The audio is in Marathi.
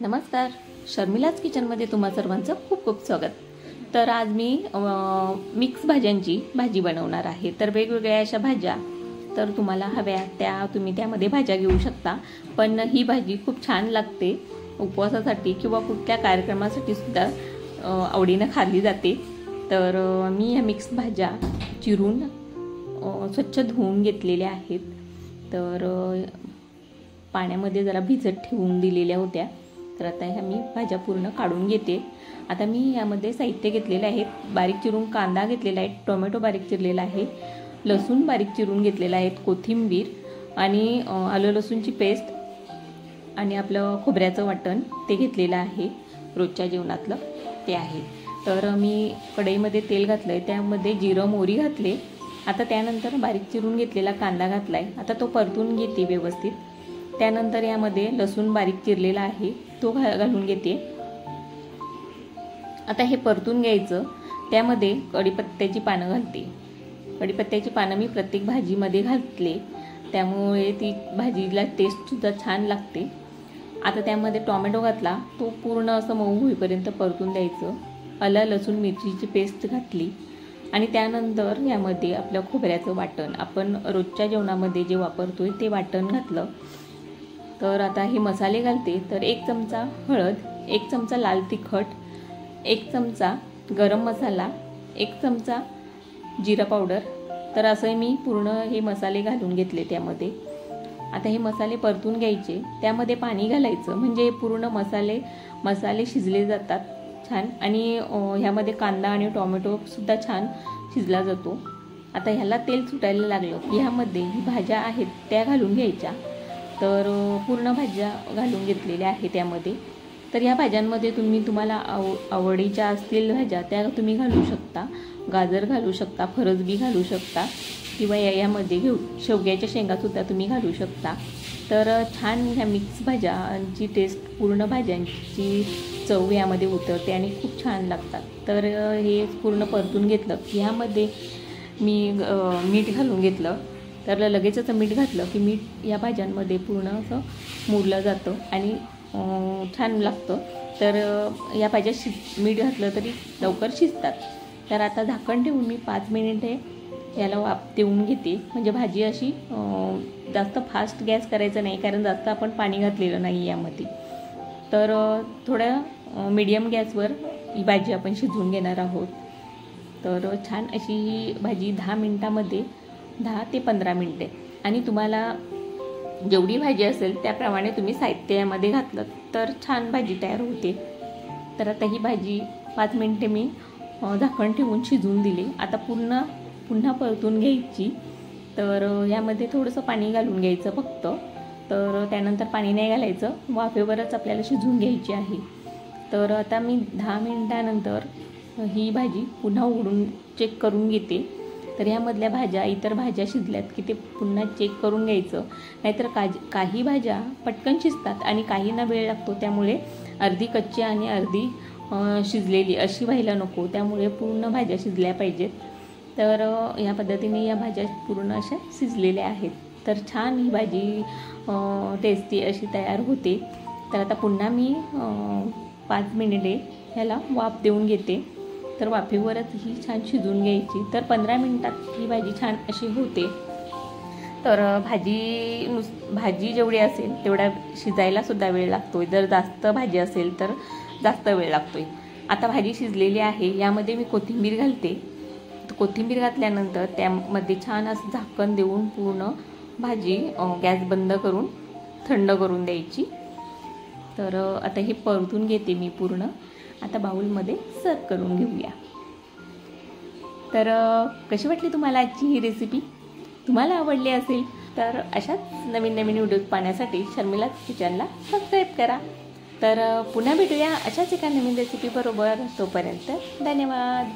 नमस्कार, शर्मिलाज किचनमध्ये तुम्हा सर्वांचं खूप खूप स्वागत। तर आज मी मिक्स भाज्यांची भाजी बनवणार आहे। तर वेगवेगळ्या अशा भाज्या तर तुम्हाला हव्या त्या तुम्ही त्यामध्ये भाज्या घेऊ शकता, पण ही भाजी खूप छान लागते। उपवासासाठी किंवा कुठल्या कार्यक्रमासाठी सुद्धा आवडीने खाल्ली जाते। तर मी या मिक्स भाज्या चिरून स्वच्छ धुवून घेतलेल्या आहेत। तर पाण्यामध्ये जरा भिजत ठेवून दिलेल्या होत्या। तर आता ह्या मी भाज्या पूर्ण काढून घेते। आता मी यामध्ये साहित्य घेतलेले आहे। बारीक चिरून कांदा घेतलेला आहे, टोमॅटो बारीक चिरलेला आहे, लसूण बारीक चिरून घेतलेला आहे, कोथिंबीर आणि आलं लसूणची पेस्ट आणि आपलं खोबऱ्याचं वाटण ते घेतलेलं आहे, रोजच्या जेवणातलं ते आहे। तर मी कढईमध्ये तेल घातलंय, त्यामध्ये जिरं मोहरी घातले। आता त्यानंतर बारीक चिरून घेतलेला कांदा घातलाय। आता तो परतून घेते व्यवस्थित। त्यानंतर यामध्ये लसूण बारीक चिरलेला आहे तो घालून घेते। आता हे परतून घ्यायचं। त्यामध्ये कढीपत्त्याची पानं घालते। कढीपत्त्याची पानं मी प्रत्येक भाजीमध्ये घातले, त्यामुळे ती भाजीला टेस्ट सुद्धा छान लागते। आता त्यामध्ये टोमॅटो घातला, तो पूर्ण असं मऊ होईपर्यंत परतून द्यायचं। आलं लसूण मिरचीची पेस्ट घातली आणि त्यानंतर यामध्ये आपलं खोबऱ्याचं वाटण, आपण रोजच्या जेवणामध्ये जे वापरतोय ते वाटण घातलं। तर आता हे मसाले घालते। तर 1 चमचा हळद, 1 चमचा लाल तिखट, 1 चमचा गरम मसाला, 1 चमचा जिरा पावडर। तर असं मी पूर्ण हे मसाले घालून घेतले त्यामध्ये। आता हे मसाले परतून घ्यायचे, त्यामध्ये पाणी घालायचं, म्हणजे पूर्ण मसाले शिजले जातात छान आणि ह्यामध्ये कांदा आणि टोमॅटो सुद्धा छान शिजला जातो। आता ह्याला तेल सुटायला लागलं की ह्यामध्ये ही भाज्या आहेत त्या घालून घ्यायच्या। तर पूर्ण भाज्या घालून घेतलेल्या आहेत त्यामध्ये। तर या भाज्यांमध्ये तुम्हाला आवडीच्या असतील भाज्या त्या तुम्ही घालू शकता। गाजर घालू शकता, फरसबी घालू शकता किंवा यामध्ये शेवग्याच्या शेंगासुद्धा तुम्ही घालू शकता। तर छान ह्या मिक्स भाज्यांची टेस्ट, पूर्ण भाज्यांची चव यामध्ये उतरते आणि खूप छान लागतात। तर हे पूर्ण परतून घेतलं की ह्यामध्ये मी मीठ घालून घेतलं। तर लगेचच मीठ घातलं की मीठ या भाज्यांमध्ये पूर्ण असं मुरलं जातं आणि छान लागतं। तर या भाज्या मीठ घातलं तरी लवकर शिजतात। तर आता झाकण ठेवून मी 5 मिनिटे याला वाफ देऊन घेते, म्हणजे भाजी अशी जास्त फास्ट गॅस करायचा नाही, कारण जास्त आपण पाणी घातलेलं नाही यामध्ये। तर थोड्या मीडियम गॅसवर ही भाजी आपण शिजवून घेणार आहोत। तर छान अशी ही भाजी 10 मिनिटामध्ये 10 ते 15 मिनिटे, आणि तुम्हाला जेवढी भाजी असेल त्याप्रमाणे तुम्ही साहित्य यामध्ये घातलं तर छान भाजी तयार होते। तर आता ही भाजी 5 मिनिटे मी झाकण ठेवून शिजवून दिली। आता पुन्हा परतून घ्यायची। तर यामध्ये थोडंसं पाणी घालून घ्यायचं फक्त। तर त्यानंतर पाणी नाही घालायचं, वाफेवरच आपल्याला शिजवून घ्यायची आहे। तर आता मी 10 मिनिटानंतर ही भाजी पुन्हा उघडून चेक करून घेते। तर यामधल्या भाज्या, इतर भाज्या शिजल्यात की ते पुन्हा चेक करून घ्यायचं, नाहीतर काही भाज्या पटकन शिजतात आणि काहींना वेळ लागतो। त्यामुळे अर्धी कच्ची आणि अर्धी शिजलेली अशी व्हायला नको, त्यामुळे पूर्ण भाज्या शिजल्या पाहिजेत। तर या पद्धतीने या भाज्या पूर्ण अशा शिजलेल्या आहेत। तर छान ही भाजी टेस्टी अशी तयार होते। तर आता पुन्हा मी 5 मिनिटे ह्याला वाफ देऊन घेते। तर वाफेवरच ही छान शिजवून घ्यायची। तर 15 मिनिटात ही भाजी छान अशी होते। तर भाजी जेवढी असेल तेवढा शिजायला सुद्धा वेळ लागतोय, जर जास्त भाजी असेल तर जास्त वेळ लागतोय। आता भाजी शिजलेली आहे, यामध्ये मी कोथिंबीर घालते। कोथिंबीर घातल्यानंतर त्यामध्ये छान असं झाकण देऊन पूर्ण भाजी गॅस बंद करून थंड करून द्यायची। तर आता हे परतून घेते मी पूर्ण। आता बाउलमध्ये सर्व करून घेऊया। तर कशी वाटली तुम्हाला आजची ही रेसिपी? तुम्हाला आवडली असेल तर अशाच नवीन व्हिडिओ पाहण्यासाठी शर्मिलाज किचनला सबस्क्राईब करा। तर पुन्हा भेटूया अशाच एका नवीन रेसिपी बरोबर। तोपर्यंत धन्यवाद।